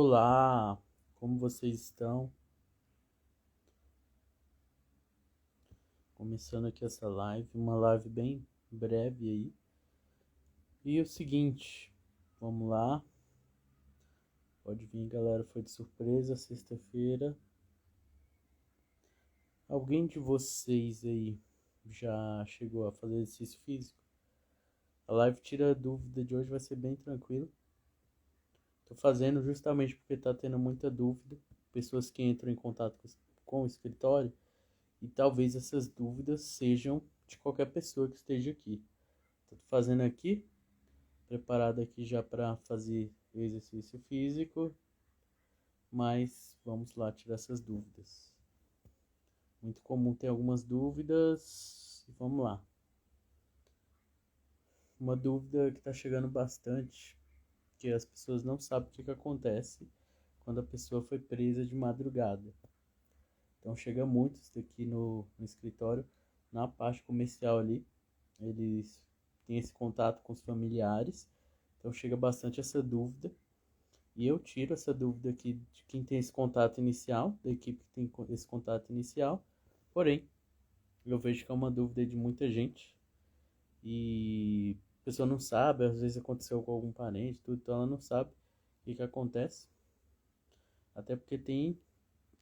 Olá, como vocês estão? Começando aqui essa live, uma live bem breve aí. E o seguinte, vamos lá. Pode vir, galera, foi de surpresa, sexta-feira. Alguém de vocês aí já chegou a fazer exercício físico? A live tira a dúvida de hoje, vai ser bem tranquilo. Tô fazendo justamente porque tá tendo muita dúvida. Pessoas que entram em contato com o escritório. E talvez essas dúvidas sejam de qualquer pessoa que esteja aqui. Tô fazendo aqui, preparado aqui já para fazer o exercício físico, mas vamos lá tirar essas dúvidas. Muito comum ter algumas dúvidas, vamos lá. Uma dúvida que está chegando bastante, que as pessoas não sabem o que acontece quando a pessoa foi presa de madrugada. Então chega muito isso daqui no escritório, na parte comercial ali, eles têm esse contato com os familiares, então chega bastante essa dúvida. E eu tiro essa dúvida aqui de quem tem esse contato inicial, da equipe que tem esse contato inicial. Porém, eu vejo que é uma dúvida de muita gente e a pessoa não sabe, às vezes aconteceu com algum parente, tudo, então ela não sabe o que acontece. Até porque tem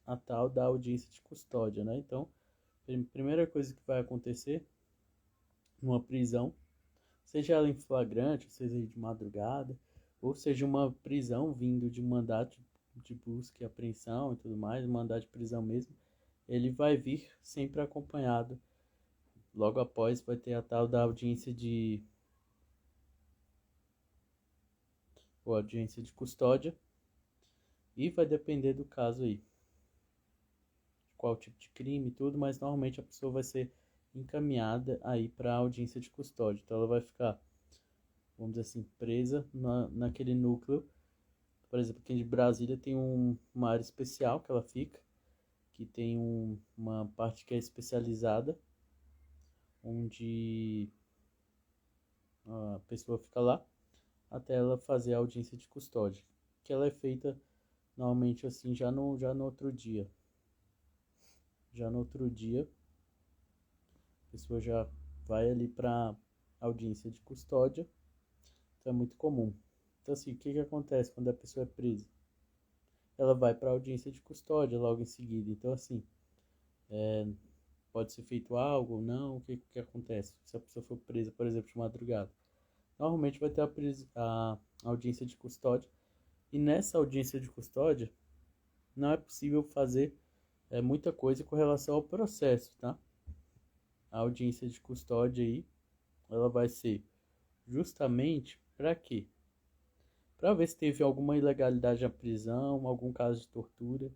a tal da audiência de custódia, né? Então, a primeira coisa que vai acontecer numa prisão, seja ela em flagrante, seja de madrugada, ou seja uma prisão vindo de um mandato de busca e apreensão e tudo mais, um mandato de prisão mesmo, ele vai vir sempre acompanhado. Logo após vai ter a tal da audiência de custódia, e vai depender do caso aí, de qual tipo de crime e tudo, mas normalmente a pessoa vai ser encaminhada aí para a audiência de custódia. Então ela vai ficar, vamos dizer assim, presa naquele núcleo. Por exemplo, aqui de Brasília tem uma área especial que ela fica, que tem uma parte que é especializada, onde a pessoa fica lá até ela fazer a audiência de custódia, que ela é feita normalmente assim já no outro dia. Já no outro dia, a pessoa já vai ali para audiência de custódia, então é muito comum. Então assim, o que acontece quando a pessoa é presa? Ela vai para audiência de custódia logo em seguida. Então assim, pode ser feito algo ou não, o que acontece? Se a pessoa for presa, por exemplo, de madrugada, normalmente vai ter a audiência de custódia, e nessa audiência de custódia não é possível fazer muita coisa com relação ao processo, tá? A audiência de custódia aí, ela vai ser justamente para quê? Para ver se teve alguma ilegalidade na prisão, algum caso de tortura.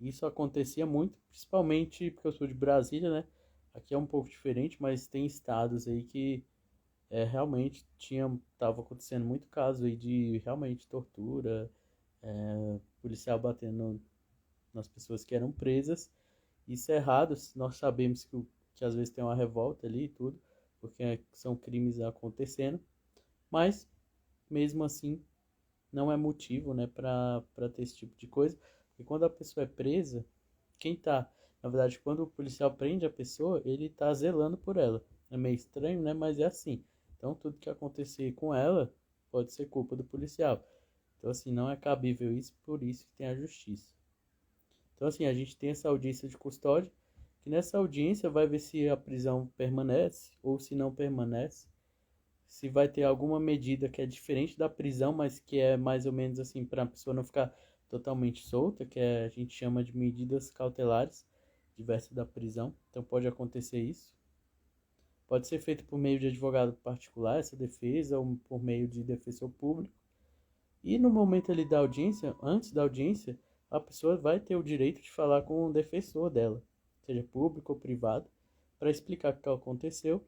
Isso acontecia muito, principalmente porque eu sou de Brasília, né? Aqui é um pouco diferente, mas tem estados aí que realmente tava acontecendo muito caso aí de realmente tortura, policial batendo nas pessoas que eram presas. Isso é errado, nós sabemos que às vezes tem uma revolta ali e tudo, porque são crimes acontecendo, mas mesmo assim não é motivo, né, para ter esse tipo de coisa. E quando a pessoa é presa, na verdade, quando o policial prende a pessoa, ele tá zelando por ela. É meio estranho, né, mas é assim. Então tudo que acontecer com ela pode ser culpa do policial. Então assim, não é cabível isso, por isso que tem a justiça. Então assim, a gente tem essa audiência de custódia, que nessa audiência vai ver se a prisão permanece ou se não permanece, se vai ter alguma medida que é diferente da prisão, mas que é mais ou menos assim para a pessoa não ficar totalmente solta, a gente chama de medidas cautelares, diversas da prisão. Então pode acontecer isso. Pode ser feito por meio de advogado particular, essa defesa, ou por meio de defensor público. E no momento ali da audiência, antes da audiência, a pessoa vai ter o direito de falar com o defensor dela, seja público ou privado, para explicar o que aconteceu.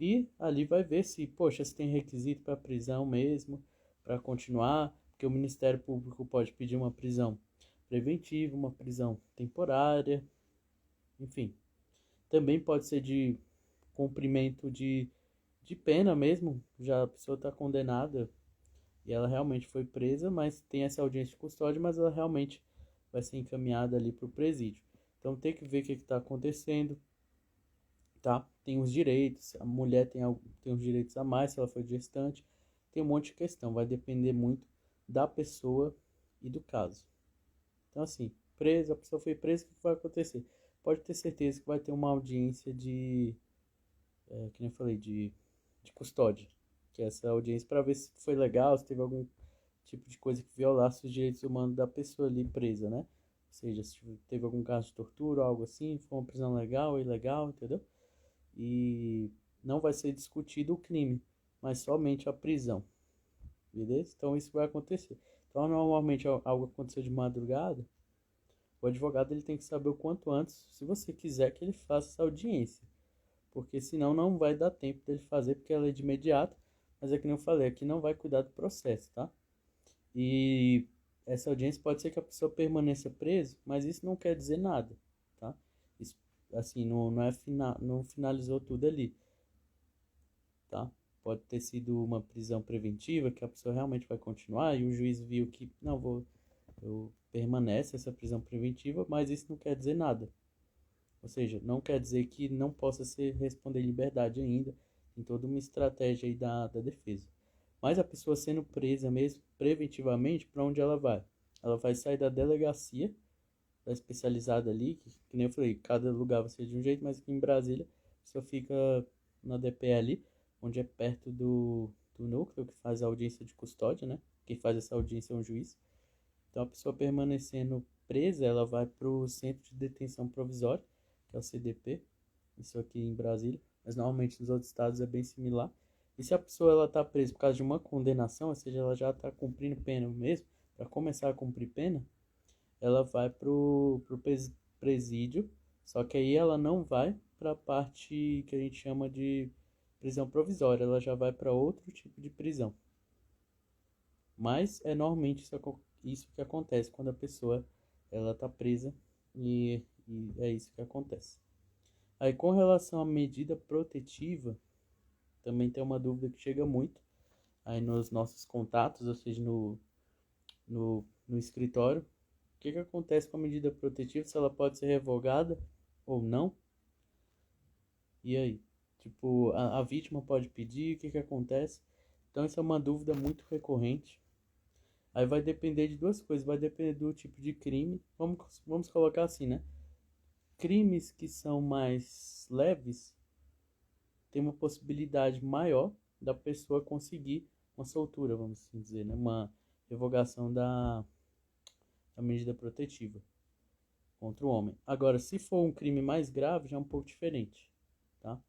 E ali vai ver se, poxa, se tem requisito para prisão mesmo, para continuar, porque o Ministério Público pode pedir uma prisão preventiva, uma prisão temporária, enfim. Também pode ser de cumprimento de pena mesmo, já a pessoa está condenada, e ela realmente foi presa, mas tem essa audiência de custódia, mas ela realmente vai ser encaminhada ali para o presídio. Então tem que ver o que está acontecendo, tá? Tem os direitos, a mulher tem os direitos a mais se ela foi gestante, tem um monte de questão, vai depender muito da pessoa e do caso. Então assim, presa, a pessoa foi presa, o que vai acontecer? Pode ter certeza que vai ter uma audiência que nem eu falei, de custódia, que é essa audiência para ver se foi legal, se teve algum tipo de coisa que violasse os direitos humanos da pessoa ali presa, né? Ou seja, se teve algum caso de tortura ou algo assim, foi uma prisão legal ou ilegal, entendeu? E não vai ser discutido o crime, mas somente a prisão, beleza? Então isso vai acontecer. Então normalmente algo aconteceu de madrugada, o advogado ele tem que saber o quanto antes, se você quiser que ele faça essa audiência, porque senão não vai dar tempo dele fazer, porque ela é de imediato, mas é que nem eu falei, aqui não vai cuidar do processo, tá? E essa audiência pode ser que a pessoa permaneça presa, mas isso não quer dizer nada, tá? Isso, assim, não finalizou tudo ali, tá? Pode ter sido uma prisão preventiva, que a pessoa realmente vai continuar, e o juiz viu que, não, eu permanece essa prisão preventiva, mas isso não quer dizer nada. Ou seja, não quer dizer que não possa ser responder em liberdade ainda, em toda uma estratégia aí da defesa. Mas a pessoa sendo presa mesmo, preventivamente, para onde ela vai? Ela vai sair da delegacia, da especializada ali, que nem eu falei, cada lugar vai ser de um jeito, mas aqui em Brasília, a pessoa fica na DP ali, onde é perto do núcleo, que faz a audiência de custódia, né? Quem faz essa audiência é um juiz. Então, a pessoa permanecendo presa, ela vai para o Centro de Detenção Provisória, que é o CDP, isso aqui em Brasília, mas normalmente nos outros estados é bem similar. E se a pessoa ela está presa por causa de uma condenação, ou seja, ela já está cumprindo pena mesmo, para começar a cumprir pena, ela vai pro presídio, só que aí ela não vai para a parte que a gente chama de prisão provisória, ela já vai para outro tipo de prisão. Mas é normalmente isso que acontece quando a pessoa ela está presa e é isso que acontece. Aí com relação à medida protetiva, também tem uma dúvida que chega muito aí nos nossos contatos, ou seja, no escritório. O que acontece com a medida protetiva, se ela pode ser revogada ou não? E aí? Tipo, a vítima pode pedir, o que acontece? Então, isso é uma dúvida muito recorrente. Aí vai depender de duas coisas, vai depender do tipo de crime. Vamos colocar assim, né? Crimes que são mais leves, tem uma possibilidade maior da pessoa conseguir uma soltura, vamos assim dizer, né? Uma revogação da medida protetiva contra o homem. Agora, se for um crime mais grave, já é um pouco diferente, tá?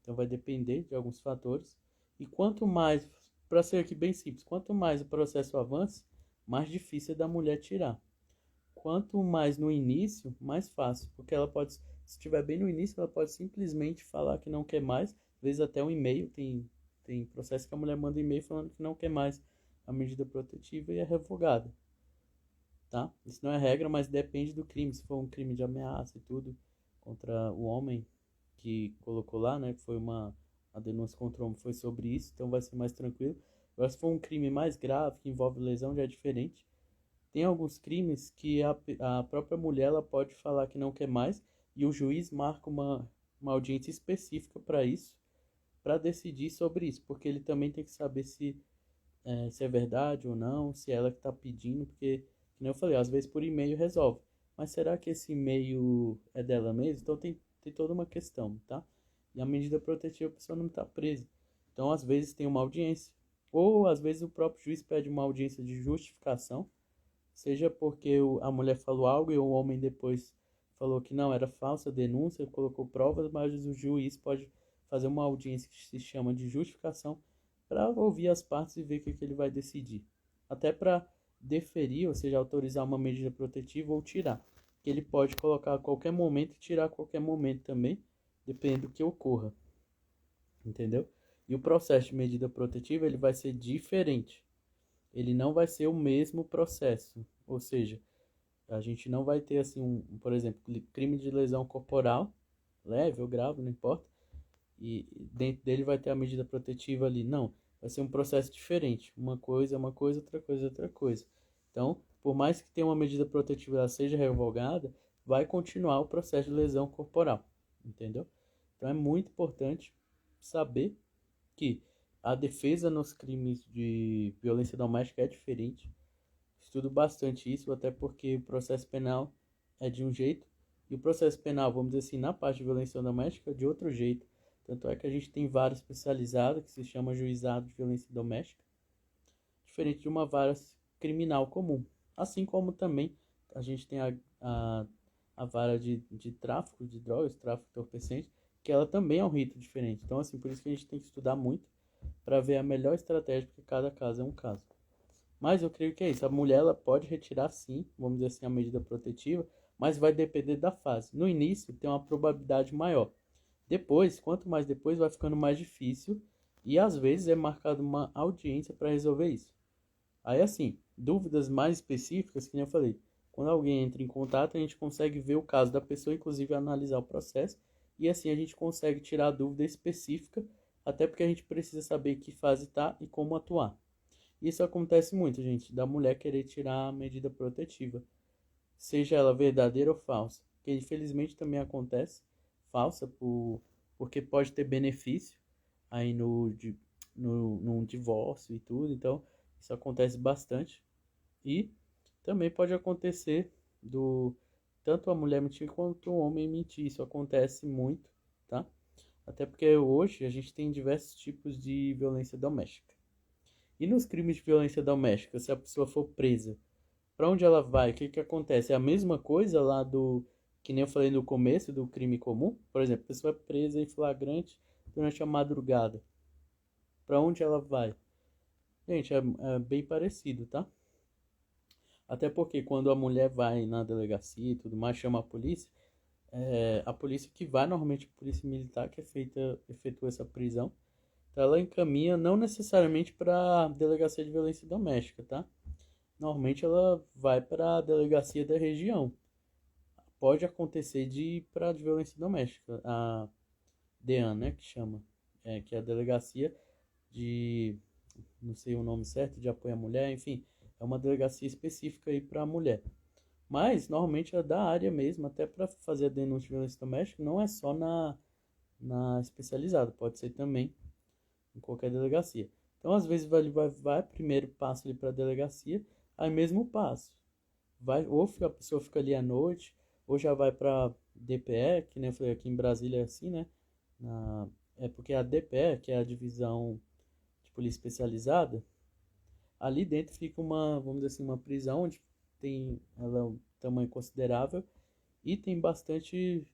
Então vai depender de alguns fatores. E quanto mais, para ser aqui bem simples, quanto mais o processo avança, mais difícil é da mulher tirar. Quanto mais no início, mais fácil, porque ela pode, se estiver bem no início, ela pode simplesmente falar que não quer mais, às vezes até um e-mail, tem processo que a mulher manda e-mail falando que não quer mais a medida protetiva e é revogada, tá? Isso não é regra, mas depende do crime, se for um crime de ameaça e tudo, contra o homem que colocou lá, né, que foi a denúncia contra o homem foi sobre isso, então vai ser mais tranquilo. Agora, se for um crime mais grave, que envolve lesão, já é diferente. Tem alguns crimes que a própria mulher ela pode falar que não quer mais e o juiz marca uma audiência específica para isso, para decidir sobre isso, porque ele também tem que saber se é verdade ou não, se é ela que está pedindo, porque, como eu falei, às vezes por e-mail resolve. Mas será que esse e-mail é dela mesmo? Então tem toda uma questão, tá? E a medida protetiva a pessoa não está presa. Então, às vezes tem uma audiência, ou às vezes o próprio juiz pede uma audiência de justificação, seja porque a mulher falou algo e o homem depois falou que não, era falsa a denúncia, colocou provas, mas o juiz pode fazer uma audiência que se chama de justificação para ouvir as partes e ver o que ele vai decidir. Até para deferir, ou seja, autorizar uma medida protetiva ou tirar. Que ele pode colocar a qualquer momento e tirar a qualquer momento também, dependendo do que ocorra. Entendeu? E o processo de medida protetiva ele vai ser diferente. Ele não vai ser o mesmo processo. Ou seja, a gente não vai ter assim, por exemplo, crime de lesão corporal, leve ou grave, não importa. E dentro dele vai ter a medida protetiva ali. Não, vai ser um processo diferente. Uma coisa é uma coisa, outra coisa é outra coisa. Então, por mais que tenha uma medida protetiva ela seja revogada, vai continuar o processo de lesão corporal, entendeu? Então é muito importante saber que a defesa nos crimes de violência doméstica é diferente. Estudo bastante isso, até porque o processo penal é de um jeito e o processo penal, vamos dizer assim, na parte de violência doméstica, é de outro jeito. Tanto é que a gente tem vara especializada, que se chama juizado de violência doméstica, diferente de uma vara criminal comum. Assim como também a gente tem a vara de tráfico de drogas, tráfico entorpecente, que ela também é um rito diferente. Então, assim, por isso que a gente tem que estudar muito para ver a melhor estratégia, porque cada caso é um caso. Mas eu creio que é isso. A mulher ela pode retirar sim, vamos dizer assim, a medida protetiva, mas vai depender da fase. No início tem uma probabilidade maior. Depois, quanto mais depois, vai ficando mais difícil e às vezes é marcada uma audiência para resolver isso. Aí assim, dúvidas mais específicas, que nem eu falei, quando alguém entra em contato, a gente consegue ver o caso da pessoa, inclusive analisar o processo, e assim a gente consegue tirar a dúvida específica, até porque a gente precisa saber que fase está e como atuar. Isso acontece muito, gente, da mulher querer tirar a medida protetiva, seja ela verdadeira ou falsa, que infelizmente também acontece, falsa, porque pode ter benefício aí num divórcio e tudo, então isso acontece bastante. E também pode acontecer do tanto a mulher mentir quanto o homem mentir, isso acontece muito, tá? Até porque hoje a gente tem diversos tipos de violência doméstica. E nos crimes de violência doméstica, se a pessoa for presa, para onde ela vai? O que que acontece? É a mesma coisa lá do que nem eu falei no começo do crime comum? Por exemplo, a pessoa é presa em flagrante durante a madrugada. Para onde ela vai? Gente, é bem parecido, tá? Até porque quando a mulher vai na delegacia e tudo mais, chama a polícia que vai, normalmente a polícia militar que efetua essa prisão, então ela encaminha não necessariamente para a delegacia de violência doméstica, tá? Normalmente ela vai para a delegacia da região. Pode acontecer de ir para de violência doméstica, a DEAN, né, que chama, que é a delegacia de, não sei o nome certo, de apoio à mulher, enfim, é uma delegacia específica aí para a mulher. Mas normalmente é da área mesmo, até para fazer a denúncia de violência doméstica, não é só na especializada, pode ser também em qualquer delegacia. Então, às vezes, vai primeiro passa ali para a delegacia, aí mesmo passo. Vai, ou a pessoa fica ali à noite, ou já vai para DPE, que nem eu falei aqui em Brasília é assim, né? É porque a DPE, que é a divisão de polícia especializada, ali dentro fica vamos dizer assim, uma prisão onde ela é um tamanho considerável e tem bastante,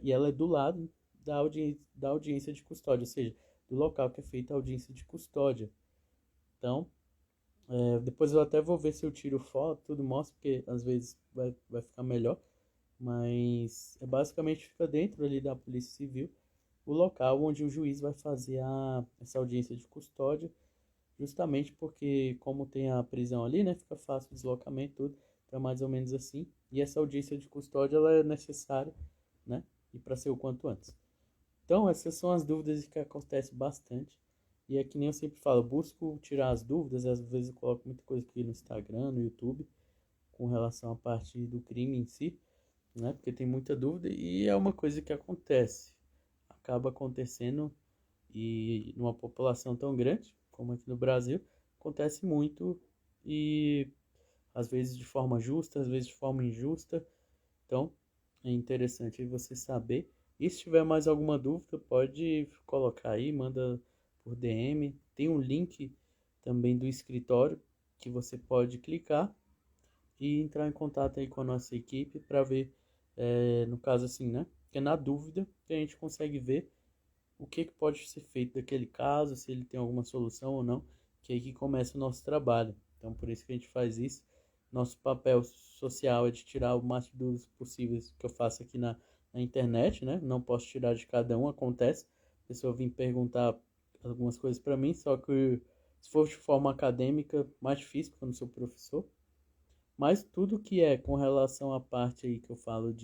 e ela é do lado da audiência de custódia, ou seja, do local que é feita a audiência de custódia. Então, depois eu até vou ver se eu tiro foto, tudo mostra, porque às vezes vai ficar melhor, mas basicamente fica dentro ali da Polícia Civil, o local onde o juiz vai fazer essa audiência de custódia, justamente porque como tem a prisão ali, né, fica fácil o deslocamento, tudo, então é mais ou menos assim, e essa audiência de custódia ela é necessária, né, e para ser o quanto antes. Então, essas são as dúvidas que acontecem bastante. E é que nem eu sempre falo, eu busco tirar as dúvidas, às vezes eu coloco muita coisa aqui no Instagram, no YouTube, com relação à parte do crime em si, né? Porque tem muita dúvida e é uma coisa que acontece. Acaba acontecendo e numa população tão grande como aqui no Brasil, acontece muito e às vezes de forma justa, às vezes de forma injusta. Então, é interessante você saber. E se tiver mais alguma dúvida, pode colocar aí, manda por DM. Tem um link também do escritório que você pode clicar e entrar em contato aí com a nossa equipe para ver, no caso assim, né? Que é na dúvida que a gente consegue ver o que pode ser feito daquele caso, se ele tem alguma solução ou não, que é aí que começa o nosso trabalho. Então, por isso que a gente faz isso. Nosso papel social é de tirar o máximo dos possíveis que eu faço aqui na internet, né? Não posso tirar de cada um, acontece. A pessoa vem perguntar algumas coisas para mim, só que se for de forma acadêmica, mais difícil, porque eu não sou professor. Mas tudo que é com relação à parte aí que eu falo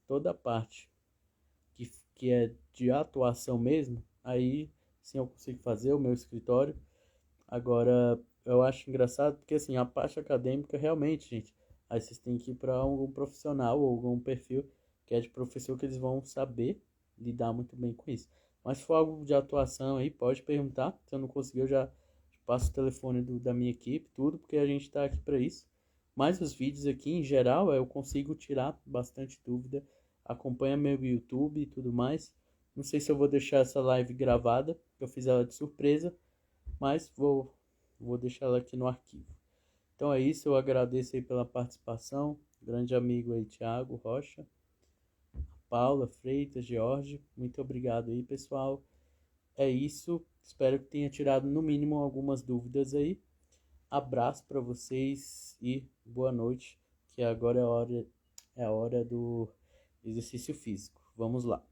toda a parte que é de atuação mesmo, aí sim eu consigo fazer o meu escritório. Agora, eu acho engraçado porque, assim, a parte acadêmica, realmente, gente, aí vocês têm que ir para algum profissional ou algum perfil que é de professor que eles vão saber lidar muito bem com isso. Mas se for algo de atuação aí, pode perguntar. Se eu não conseguir, eu já passo o telefone da minha equipe, tudo, porque a gente está aqui para isso. Mas os vídeos aqui, em geral, eu consigo tirar bastante dúvida. Acompanha meu YouTube e tudo mais. Não sei se eu vou deixar essa live gravada, eu fiz ela de surpresa, mas vou deixar ela aqui no arquivo. Então é isso, eu agradeço aí pela participação. Grande amigo aí, Thiago Rocha, Paula, Freitas, Jorge. Muito obrigado aí, pessoal. É isso. Espero que tenha tirado no mínimo algumas dúvidas aí. Abraço para vocês e boa noite, que agora é a hora do exercício físico. Vamos lá.